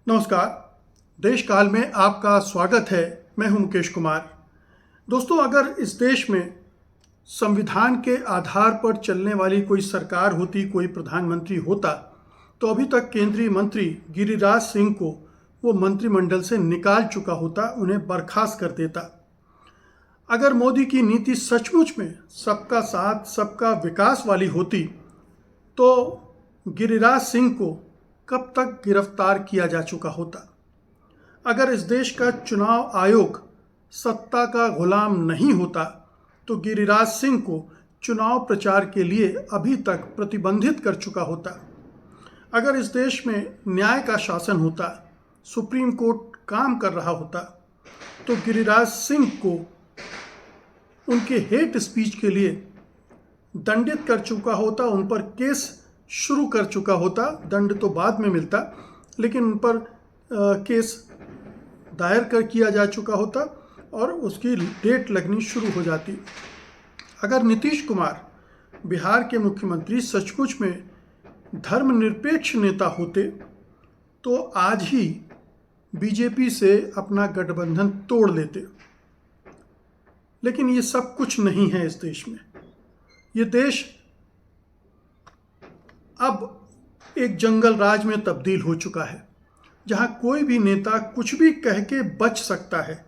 नमस्कार। देश काल में आपका स्वागत है। मैं हूं मुकेश कुमार। दोस्तों, अगर इस देश में संविधान के आधार पर चलने वाली कोई सरकार होती, कोई प्रधानमंत्री होता, तो अभी तक केंद्रीय मंत्री गिरिराज सिंह को वो मंत्रिमंडल से निकाल चुका होता, उन्हें बर्खास्त कर देता। अगर मोदी की नीति सचमुच में सबका साथ सबका विकास वाली होती तो गिरिराज सिंह को कब तक गिरफ्तार किया जा चुका होता। अगर इस देश का चुनाव आयोग सत्ता का गुलाम नहीं होता तो गिरिराज सिंह को चुनाव प्रचार के लिए अभी तक प्रतिबंधित कर चुका होता। अगर इस देश में न्याय का शासन होता, सुप्रीम कोर्ट काम कर रहा होता, तो गिरिराज सिंह को उनके हेट स्पीच के लिए दंडित कर चुका होता, उन पर केस शुरू कर चुका होता। दंड तो बाद में मिलता, लेकिन उन पर केस दायर कर किया जा चुका होता और उसकी डेट लगनी शुरू हो जाती। अगर नीतीश कुमार बिहार के मुख्यमंत्री सचमुच में धर्मनिरपेक्ष नेता होते तो आज ही बीजेपी से अपना गठबंधन तोड़ लेते। लेकिन ये सब कुछ नहीं है इस देश में। ये देश अब एक जंगल राज में तब्दील हो चुका है, जहां कोई भी नेता कुछ भी कह के बच सकता है,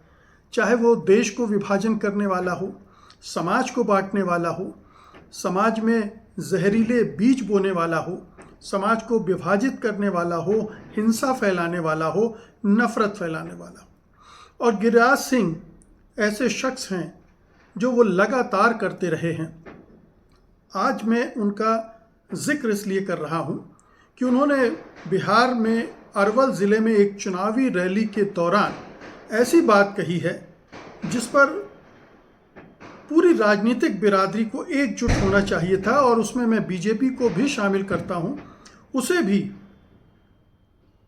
चाहे वो देश को विभाजन करने वाला हो, समाज को बांटने वाला हो, समाज में जहरीले बीज बोने वाला हो, समाज को विभाजित करने वाला हो, हिंसा फैलाने वाला हो, नफरत फैलाने वाला हो। और गिरिराज सिंह ऐसे शख्स हैं जो वो लगातार करते रहे हैं। आज मैं उनका जिक्र इसलिए कर रहा हूं कि उन्होंने बिहार में अरवल ज़िले में एक चुनावी रैली के दौरान ऐसी बात कही है जिस पर पूरी राजनीतिक बिरादरी को एकजुट होना चाहिए था, और उसमें मैं बीजेपी को भी शामिल करता हूं। उसे भी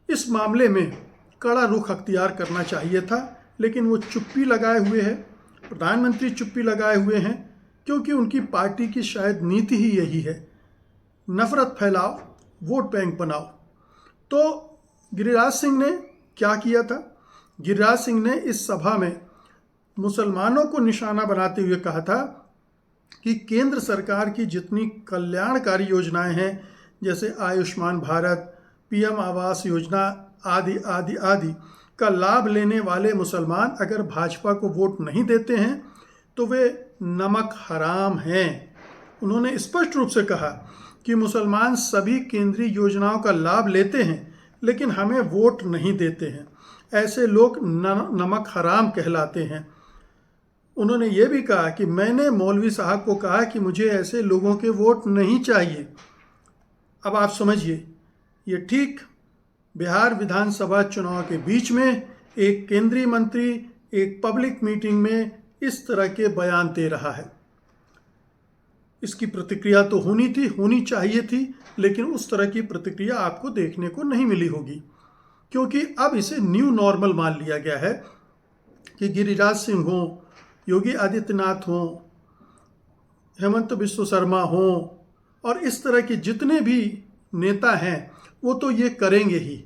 इस मामले में कड़ा रुख अख्तियार करना चाहिए था, लेकिन वो चुप्पी लगाए हुए है। प्रधानमंत्री चुप्पी लगाए हुए हैं क्योंकि उनकी पार्टी की शायद नीति ही यही है, नफरत फैलाओ, वोट बैंक बनाओ। तो गिरिराज सिंह ने क्या किया था? गिरिराज सिंह ने इस सभा में मुसलमानों को निशाना बनाते हुए कहा था कि केंद्र सरकार की जितनी कल्याणकारी योजनाएं हैं, जैसे आयुष्मान भारत, पीएम आवास योजना आदि आदि आदि का लाभ लेने वाले मुसलमान अगर भाजपा को वोट नहीं देते हैं तो वे नमक हराम हैं। उन्होंने स्पष्ट रूप से कहा कि मुसलमान सभी केंद्रीय योजनाओं का लाभ लेते हैं लेकिन हमें वोट नहीं देते हैं, ऐसे लोग नमक हराम कहलाते हैं। उन्होंने ये भी कहा कि मैंने मौलवी साहब को कहा कि मुझे ऐसे लोगों के वोट नहीं चाहिए। अब आप समझिए, ये ठीक बिहार विधानसभा चुनाव के बीच में एक केंद्रीय मंत्री एक पब्लिक मीटिंग में इस तरह के बयान दे रहा है। इसकी प्रतिक्रिया तो होनी चाहिए थी, लेकिन उस तरह की प्रतिक्रिया आपको देखने को नहीं मिली होगी, क्योंकि अब इसे न्यू नॉर्मल मान लिया गया है कि गिरिराज सिंह हों, योगी आदित्यनाथ हों, हेमंत बिश्व शर्मा हों, और इस तरह के जितने भी नेता हैं वो तो ये करेंगे ही।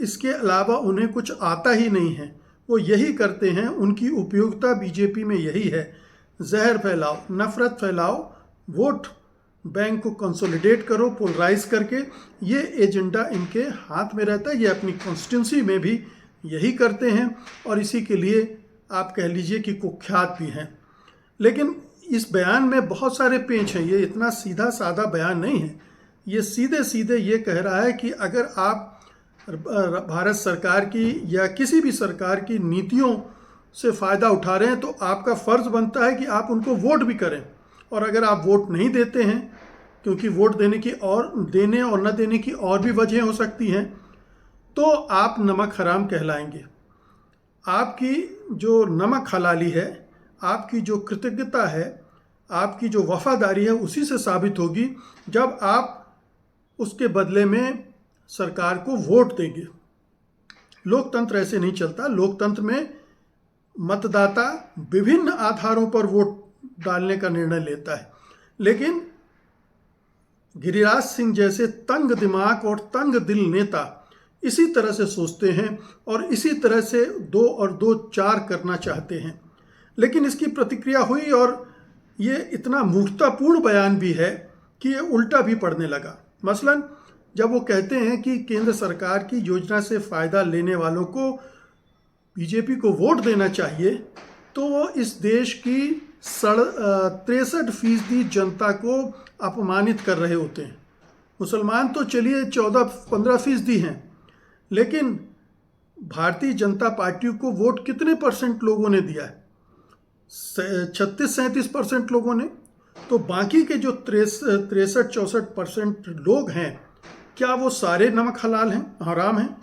इसके अलावा उन्हें कुछ आता ही नहीं है, वो यही करते हैं। उनकी उपयोगिता बीजेपी में यही है, जहर फैलाओ, नफरत फैलाओ, वोट बैंक को कंसोलिडेट करो पोलराइज करके। ये एजेंडा इनके हाथ में रहता है। ये अपनी कॉन्स्टिट्यूंसी में भी यही करते हैं और इसी के लिए आप कह लीजिए कि कुख्यात भी हैं। लेकिन इस बयान में बहुत सारे पेंच हैं, ये इतना सीधा साधा बयान नहीं है। ये सीधे सीधे ये कह रहा है कि अगर आप भारत सरकार की या किसी भी सरकार की नीतियों से फ़ायदा उठा रहे हैं तो आपका फ़र्ज़ बनता है कि आप उनको वोट भी करें। और अगर आप वोट नहीं देते हैं, क्योंकि वोट देने और न देने की और भी वजह हो सकती हैं, तो आप नमक हराम कहलाएंगे। आपकी जो नमक हलाली है, आपकी जो कृतज्ञता है, आपकी जो वफादारी है, उसी से साबित होगी जब आप उसके बदले में सरकार को वोट देंगे। लोकतंत्र ऐसे नहीं चलता। लोकतंत्र में मतदाता विभिन्न आधारों पर वोट डालने का निर्णय लेता है, लेकिन गिरिराज सिंह जैसे तंग दिमाग और तंग दिल नेता इसी तरह से सोचते हैं और इसी तरह से 2 और 2 4 करना चाहते हैं। लेकिन इसकी प्रतिक्रिया हुई और ये इतना मूर्खतापूर्ण बयान भी है कि ये उल्टा भी पड़ने लगा। मसलन जब वो कहते हैं कि केंद्र सरकार की योजना से फ़ायदा लेने वालों को बीजेपी को वोट देना चाहिए, तो वो इस देश की 63% जनता को अपमानित कर रहे होते हैं। मुसलमान तो चलिए 14-15% हैं, लेकिन भारतीय जनता पार्टी को वोट कितने % लोगों ने दिया है? 36-37% लोगों ने। तो बाकी के जो 63-64% लोग हैं, क्या वो सारे नमक हलाल हैं, हराम हैं?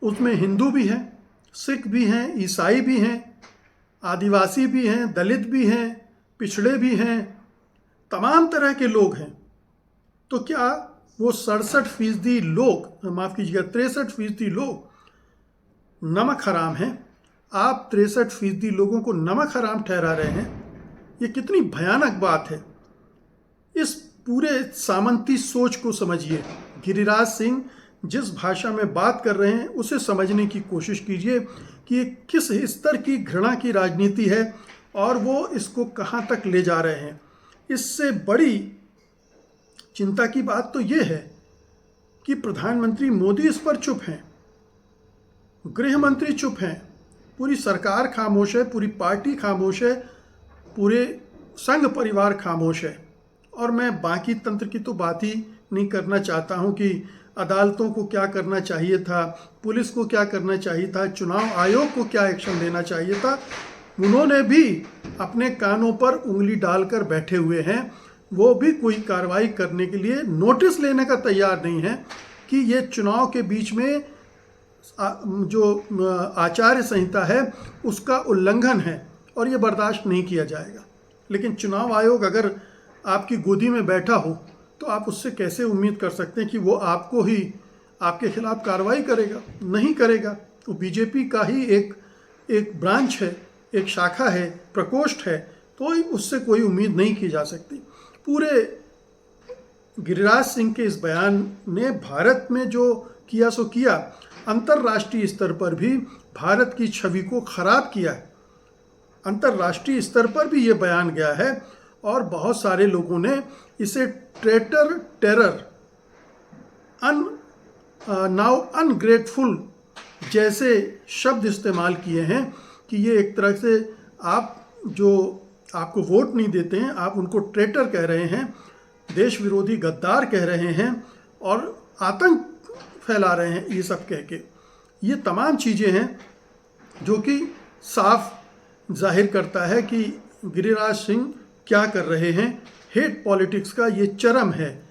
उसमें हिंदू भी हैं, सिख भी हैं, ईसाई भी हैं, आदिवासी भी हैं, दलित भी हैं, पिछड़े भी हैं, तमाम तरह के लोग हैं। तो क्या वो 67% लोग, माफ़ कीजिएगा 63% लोग नमक हराम हैं? आप 63% लोगों को नमक हराम ठहरा रहे हैं। ये कितनी भयानक बात है। इस पूरे सामंती सोच को समझिए। गिरिराज सिंह जिस भाषा में बात कर रहे हैं उसे समझने की कोशिश कीजिए कि ये किस स्तर की घृणा की राजनीति है और वो इसको कहाँ तक ले जा रहे हैं। इससे बड़ी चिंता की बात तो ये है कि प्रधानमंत्री मोदी इस पर चुप हैं, गृह मंत्री चुप हैं, पूरी सरकार खामोश है, पूरी पार्टी खामोश है, पूरे संघ परिवार खामोश है। और मैं बाकी तंत्र की तो बात ही नहीं करना चाहता हूं कि अदालतों को क्या करना चाहिए था, पुलिस को क्या करना चाहिए था, चुनाव आयोग को क्या एक्शन लेना चाहिए था। उन्होंने भी अपने कानों पर उंगली डालकर बैठे हुए हैं। वो भी कोई कार्रवाई करने के लिए नोटिस लेने का तैयार नहीं है कि ये चुनाव के बीच में जो आचार्य संहिता है उसका उल्लंघन है और ये बर्दाश्त नहीं किया जाएगा। लेकिन चुनाव आयोग अगर आपकी गोदी में बैठा हो तो आप उससे कैसे उम्मीद कर सकते हैं कि वो आपको ही आपके खिलाफ कार्रवाई करेगा? नहीं करेगा। वो बीजेपी का ही एक ब्रांच है, एक शाखा है, प्रकोष्ठ है, तो उससे कोई उम्मीद नहीं की जा सकती। पूरे गिरिराज सिंह के इस बयान ने भारत में जो किया सो किया, अंतर्राष्ट्रीय स्तर पर भी भारत की छवि को खराब किया है। अंतर्राष्ट्रीय स्तर पर भी ये बयान गया है और बहुत सारे लोगों ने इसे ट्रेटर, टेरर, नाउ अनग्रेटफुल जैसे शब्द इस्तेमाल किए हैं कि ये एक तरह से आप जो आपको वोट नहीं देते हैं, आप उनको ट्रेटर कह रहे हैं, देश विरोधी गद्दार कह रहे हैं और आतंक फैला रहे हैं, ये सब कह के। ये तमाम चीज़ें हैं जो कि साफ जाहिर करता है कि गिरिराज सिंह क्या कर रहे हैं। हेट पॉलिटिक्स का ये चरम है।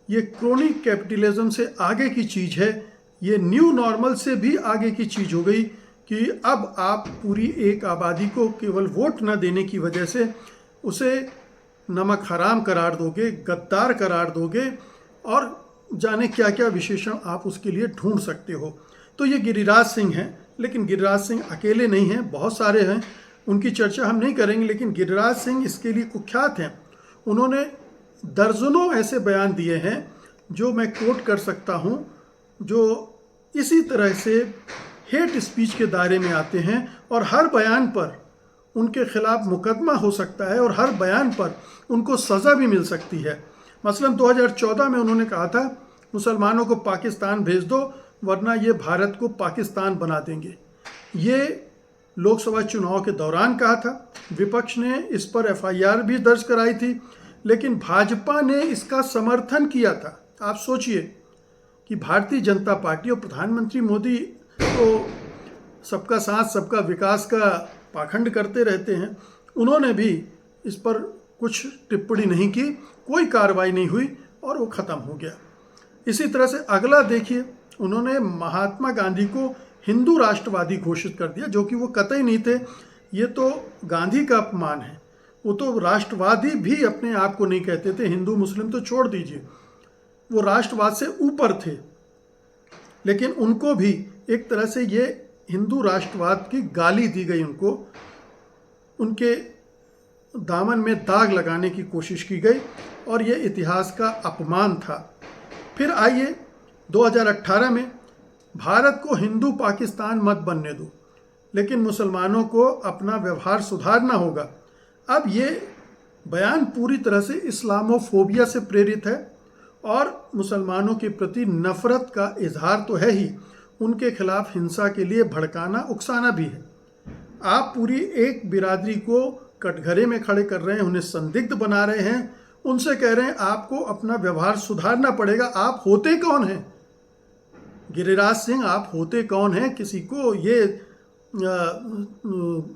ये क्रोनिक कैपिटलिज्म से आगे की चीज़ है। ये न्यू नॉर्मल से भी आगे की चीज़ हो गई कि अब आप पूरी एक आबादी को केवल वोट न देने की वजह से उसे नमक हराम करार दोगे, गद्दार करार दोगे और जाने क्या क्या विशेषण आप उसके लिए ढूंढ सकते हो। तो ये गिरिराज सिंह हैं, लेकिन गिरिराज सिंह अकेले नहीं हैं, बहुत सारे हैं। उनकी चर्चा हम नहीं करेंगे, लेकिन गिरिराज सिंह इसके लिए कुख्यात हैं। उन्होंने दर्जनों ऐसे बयान दिए हैं जो मैं कोट कर सकता हूं, जो इसी तरह से हेट स्पीच के दायरे में आते हैं और हर बयान पर उनके खिलाफ मुकदमा हो सकता है और हर बयान पर उनको सज़ा भी मिल सकती है। मसलन 2014 में उन्होंने कहा था मुसलमानों को पाकिस्तान भेज दो वरना ये भारत को पाकिस्तान बना देंगे। ये लोकसभा चुनाव के दौरान कहा था। विपक्ष ने इस पर FIR भी दर्ज कराई थी, लेकिन भाजपा ने इसका समर्थन किया था। आप सोचिए कि भारतीय जनता पार्टी और प्रधानमंत्री मोदी तो सबका साथ सबका विकास का पाखंड करते रहते हैं, उन्होंने भी इस पर कुछ टिप्पणी नहीं की, कोई कार्रवाई नहीं हुई और वो ख़त्म हो गया। इसी तरह से अगला देखिए, उन्होंने महात्मा गांधी को हिंदू राष्ट्रवादी घोषित कर दिया, जो कि वो कतई नहीं थे। ये तो गांधी का अपमान है। वो तो राष्ट्रवादी भी अपने आप को नहीं कहते थे, हिंदू मुस्लिम तो छोड़ दीजिए, वो राष्ट्रवाद से ऊपर थे। लेकिन उनको भी एक तरह से ये हिंदू राष्ट्रवाद की गाली दी गई, उनके दामन में दाग लगाने की कोशिश की गई और ये इतिहास का अपमान था। फिर आइए 2018 में भारत को हिंदू पाकिस्तान मत बनने दो, लेकिन मुसलमानों को अपना व्यवहार सुधारना होगा। अब ये बयान पूरी तरह से इस्लामोफोबिया से प्रेरित है और मुसलमानों के प्रति नफरत का इजहार तो है ही, उनके खिलाफ हिंसा के लिए भड़काना उकसाना भी है। आप पूरी एक बिरादरी को कटघरे में खड़े कर रहे हैं, उन्हें संदिग्ध बना रहे हैं, उनसे कह रहे हैं आपको अपना व्यवहार सुधारना पड़ेगा। आप होते कौन हैं? गिरिराज सिंह, आप होते कौन हैं किसी को ये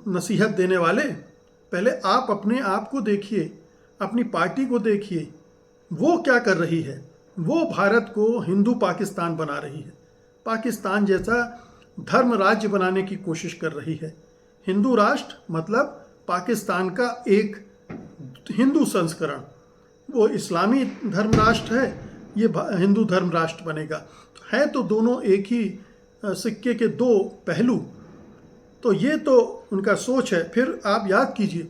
नसीहत देने वाले? पहले आप अपने आप को देखिए, अपनी पार्टी को देखिए, वो क्या कर रही है। वो भारत को हिंदू पाकिस्तान बना रही है, पाकिस्तान जैसा धर्म राज्य बनाने की कोशिश कर रही है। हिंदू राष्ट्र मतलब पाकिस्तान का एक हिंदू संस्करण, वो इस्लामी धर्म राष्ट्र है, ये हिंदू धर्म राष्ट्र बनेगा। है तो दोनों एक ही सिक्के के दो पहलू। तो ये तो उनका सोच है। फिर आप याद कीजिए,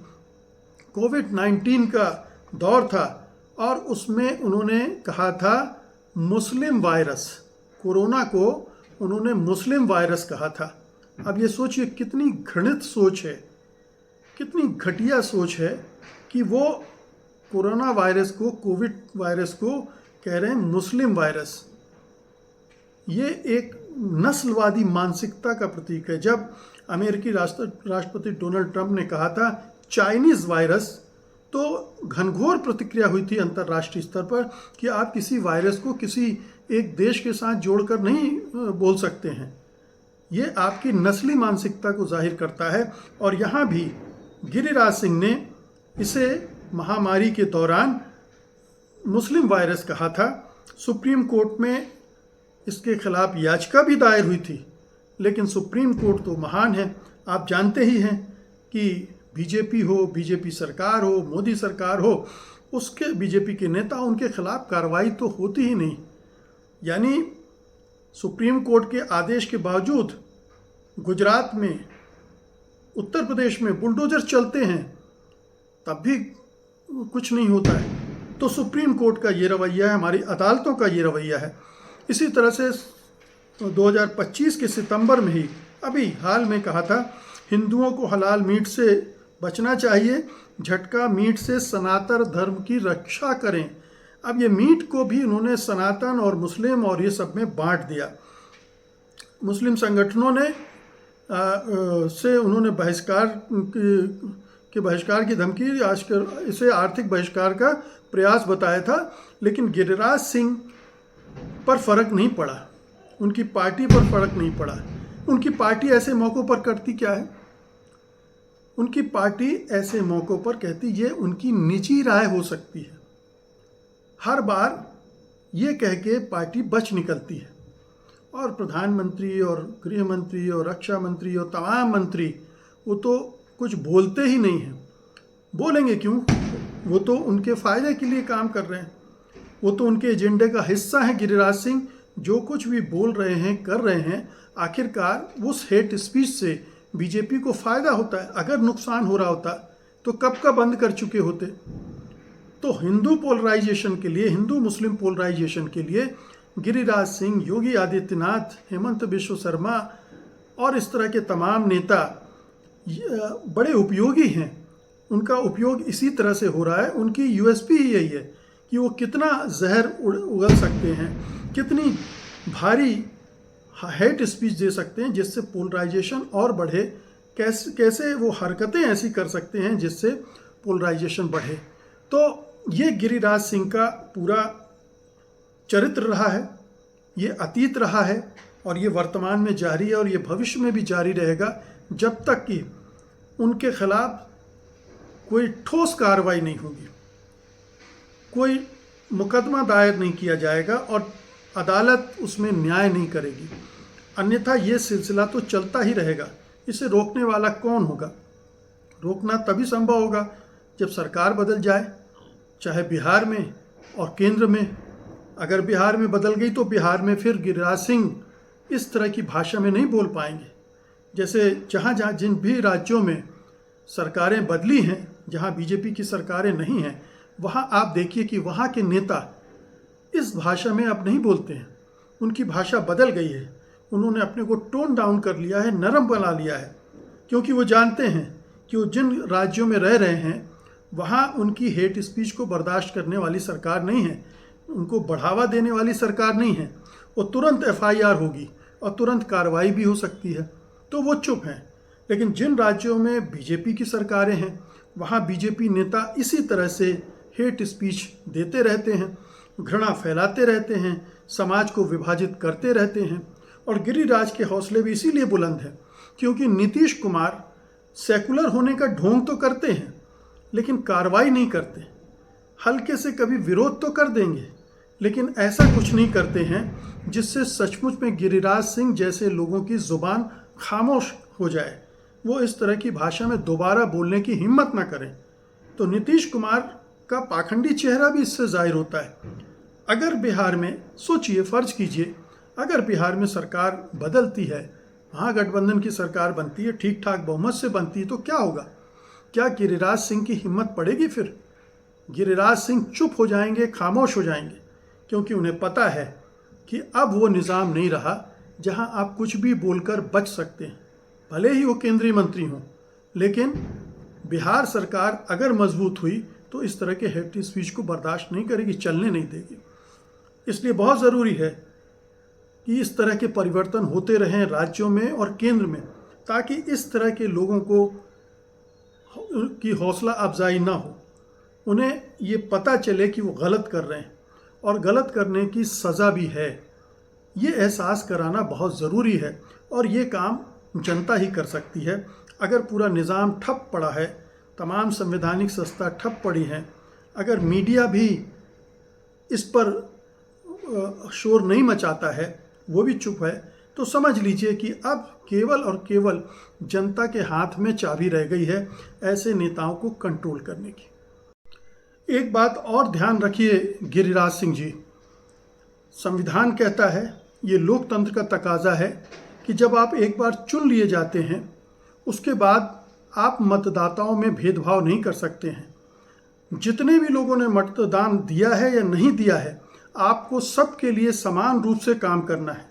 कोविड-19 का दौर था और उसमें उन्होंने कहा था मुस्लिम वायरस, कोरोना को उन्होंने मुस्लिम वायरस कहा था। अब ये सोचिए कितनी घृणित सोच है, कितनी घटिया सोच है कि वो कोरोना वायरस को, कोविड वायरस को कह रहे हैं मुस्लिम वायरस। ये एक नस्लवादी मानसिकता का प्रतीक है। जब अमेरिकी राष्ट्रपति डोनाल्ड ट्रंप ने कहा था चाइनीज़ वायरस, तो घनघोर प्रतिक्रिया हुई थी अंतर्राष्ट्रीय स्तर पर कि आप किसी वायरस को किसी एक देश के साथ जोड़कर नहीं बोल सकते हैं। ये आपकी नस्ली मानसिकता को जाहिर करता है। और यहाँ भी गिरिराज सिंह ने इसे महामारी के दौरान मुस्लिम वायरस कहा था। सुप्रीम कोर्ट में इसके खिलाफ याचिका भी दायर हुई थी, लेकिन सुप्रीम कोर्ट तो महान है। आप जानते ही हैं कि बीजेपी हो, बीजेपी सरकार हो, मोदी सरकार हो, उसके बीजेपी के नेता, उनके खिलाफ कार्रवाई तो होती ही नहीं। यानी सुप्रीम कोर्ट के आदेश के बावजूद गुजरात में, उत्तर प्रदेश में बुलडोजर चलते हैं, तब भी कुछ नहीं होता है। तो सुप्रीम कोर्ट का ये रवैया है, हमारी अदालतों का ये रवैया है। इसी तरह से 2025 के सितंबर में ही, अभी हाल में कहा था, हिंदुओं को हलाल मीट से बचना चाहिए, झटका मीट से सनातन धर्म की रक्षा करें। अब ये मीट को भी उन्होंने सनातन और मुस्लिम और ये सब में बांट दिया। मुस्लिम संगठनों ने से उन्होंने बहिष्कार की धमकी, आजकल इसे आर्थिक बहिष्कार का प्रयास बताया था। लेकिन गिरिराज सिंह पर फर्क नहीं पड़ा, उनकी पार्टी पर फर्क नहीं पड़ा। उनकी पार्टी ऐसे मौक़ों पर करती क्या है? उनकी पार्टी ऐसे मौक़ों पर कहती ये उनकी निजी राय हो सकती है। हर बार ये कह के पार्टी बच निकलती है और प्रधानमंत्री और गृह मंत्री और रक्षा मंत्री और तमाम मंत्री वो तो कुछ बोलते ही नहीं हैं। बोलेंगे क्यों? वो तो उनके फ़ायदे के लिए काम कर रहे हैं, वो तो उनके एजेंडे का हिस्सा है। गिरिराज सिंह जो कुछ भी बोल रहे हैं, कर रहे हैं, आखिरकार उस हेट स्पीच से बीजेपी को फ़ायदा होता है। अगर नुकसान हो रहा होता तो कब का बंद कर चुके होते। तो हिंदू पोलराइजेशन के लिए, हिंदू मुस्लिम पोलराइजेशन के लिए गिरिराज सिंह, योगी आदित्यनाथ, हेमंत बिश्व शर्मा और इस तरह के तमाम नेता बड़े उपयोगी हैं। उनका उपयोग इसी तरह से हो रहा है। उनकी यूएसपी ही यही है कि वो कितना जहर उगल सकते हैं, कितनी भारी हेट स्पीच दे सकते हैं जिससे पोलराइजेशन और बढ़े, कैसे वो हरकतें ऐसी कर सकते हैं जिससे पोलराइजेशन बढ़े। तो ये गिरिराज सिंह का पूरा चरित्र रहा है, ये अतीत रहा है और ये वर्तमान में जारी है और ये भविष्य में भी जारी रहेगा जब तक कि उनके खिलाफ कोई ठोस कार्रवाई नहीं होगी, कोई मुकदमा दायर नहीं किया जाएगा और अदालत उसमें न्याय नहीं करेगी। अन्यथा ये सिलसिला तो चलता ही रहेगा। इसे रोकने वाला कौन होगा? रोकना तभी संभव होगा जब सरकार बदल जाए, चाहे बिहार में और केंद्र में। अगर बिहार में बदल गई तो बिहार में फिर गिरिराज सिंह इस तरह की भाषा में नहीं बोल पाएंगे। जैसे जहाँ जिन भी राज्यों में सरकारें बदली हैं, जहाँ बीजेपी की सरकारें नहीं हैं, वहाँ आप देखिए कि वहाँ के नेता इस भाषा में अब नहीं बोलते हैं। उनकी भाषा बदल गई है। उन्होंने अपने को टोन डाउन कर लिया है, नरम बना लिया है, क्योंकि वो जानते हैं कि वो जिन राज्यों में रह रहे हैं वहाँ उनकी हेट स्पीच को बर्दाश्त करने वाली सरकार नहीं है, उनको बढ़ावा देने वाली सरकार नहीं है। वो तुरंत FIR होगी और तुरंत कार्रवाई भी हो सकती है, तो वो चुप हैं। लेकिन जिन राज्यों में बीजेपी की सरकारें हैं वहाँ बीजेपी नेता इसी तरह से हेट स्पीच देते रहते हैं, घृणा फैलाते रहते हैं, समाज को विभाजित करते रहते हैं। और गिरिराज के हौसले भी इसीलिए बुलंद हैं क्योंकि नीतीश कुमार सेकुलर होने का ढोंग तो करते हैं लेकिन कार्रवाई नहीं करते। हल्के से कभी विरोध तो कर देंगे लेकिन ऐसा कुछ नहीं करते हैं जिससे सचमुच में गिरिराज सिंह जैसे लोगों की जुबान खामोश हो जाए, वो इस तरह की भाषा में दोबारा बोलने की हिम्मत ना करें। तो नीतीश कुमार का पाखंडी चेहरा भी इससे जाहिर होता है। अगर बिहार में सोचिए, फर्ज कीजिए अगर बिहार में सरकार बदलती है, महागठबंधन की सरकार बनती है, ठीक ठाक बहुमत से बनती है, तो क्या होगा? क्या गिरिराज सिंह की हिम्मत पड़ेगी? फिर गिरिराज सिंह चुप हो जाएंगे, खामोश हो जाएंगे, क्योंकि उन्हें पता है कि अब वो निज़ाम नहीं रहा जहां आप कुछ भी बोलकर बच सकते हैं, भले ही वो केंद्रीय मंत्री हों। लेकिन बिहार सरकार अगर मजबूत हुई तो इस तरह के हेट स्पीच को बर्दाश्त नहीं करेगी, चलने नहीं देगी। इसलिए बहुत ज़रूरी है कि इस तरह के परिवर्तन होते रहें राज्यों में और केंद्र में, ताकि इस तरह के लोगों को की हौसला अफजाई ना हो, उन्हें ये पता चले कि वो गलत कर रहे हैं और गलत करने की सज़ा भी है। ये एहसास कराना बहुत ज़रूरी है और ये काम जनता ही कर सकती है। अगर पूरा निज़ाम ठप पड़ा है, तमाम संवैधानिक संस्था ठप पड़ी हैं, अगर मीडिया भी इस पर शोर नहीं मचाता है, वो भी चुप है, तो समझ लीजिए कि अब केवल और केवल जनता के हाथ में चाबी रह गई है ऐसे नेताओं को कंट्रोल करने की। एक बात और ध्यान रखिए गिरिराज सिंह जी, संविधान कहता है, ये लोकतंत्र का तकाजा है कि जब आप एक बार चुन लिए जाते हैं उसके बाद आप मतदाताओं में भेदभाव नहीं कर सकते हैं। जितने भी लोगों ने मतदान दिया है या नहीं दिया है, आपको सबके लिए समान रूप से काम करना है।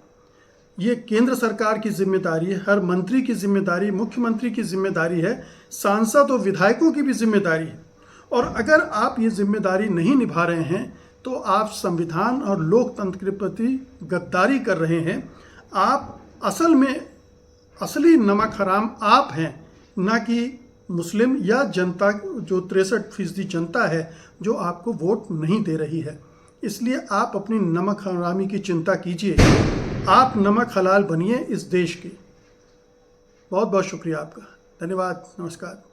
ये केंद्र सरकार की जिम्मेदारी है, हर मंत्री की जिम्मेदारी, मुख्यमंत्री की जिम्मेदारी है, सांसद और विधायकों की भी जिम्मेदारी है। और अगर आप ये जिम्मेदारी नहीं निभा रहे हैं तो आप संविधान और लोकतंत्र के प्रति गद्दारी कर रहे हैं। आप असल में असली नमक हराम आप हैं, ना कि मुस्लिम या जनता, जो 63% जनता है जो आपको वोट नहीं दे रही है। इसलिए आप अपनी नमक हरामी की चिंता कीजिए, आप नमक हलाल बनिए इस देश के। बहुत बहुत शुक्रिया आपका, धन्यवाद, नमस्कार।